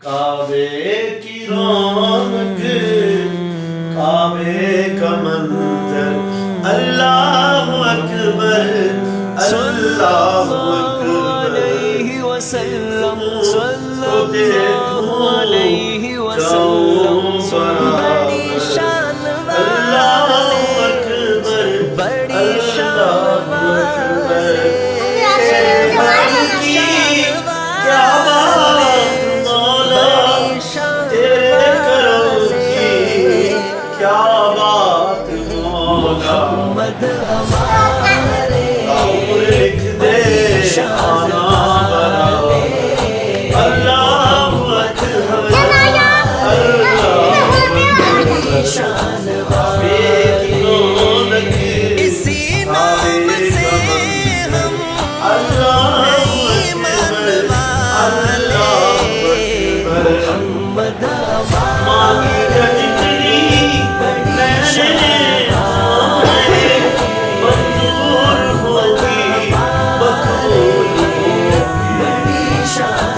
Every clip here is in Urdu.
کعبے کی رونق کعبے کا منظر اللہ اکبر اللہ اکبر وسلم صلی اللہ علیہ وسلم بڑی شان والے بڑی شان والے کیا بات مولا تیرے کرم کی کیا بات مولا محمد ہمارے لکھ دے آنا برا اللہ اکبر شان اسی نام سے ہم ایمان والے محمد ہمارے بڑی شان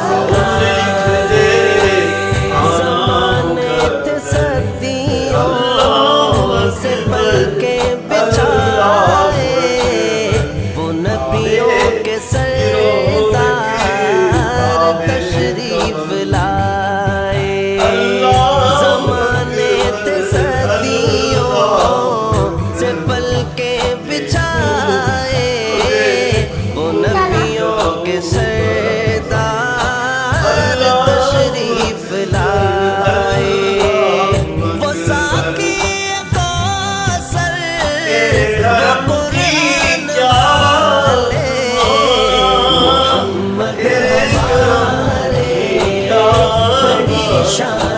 تشریف لائے زمانے تھے صدیوں سے پل کے بچھائے وہ نبیوں کے سردار تشریف لائے وہ ساقی کوثر وہ قرآن والے محمد شان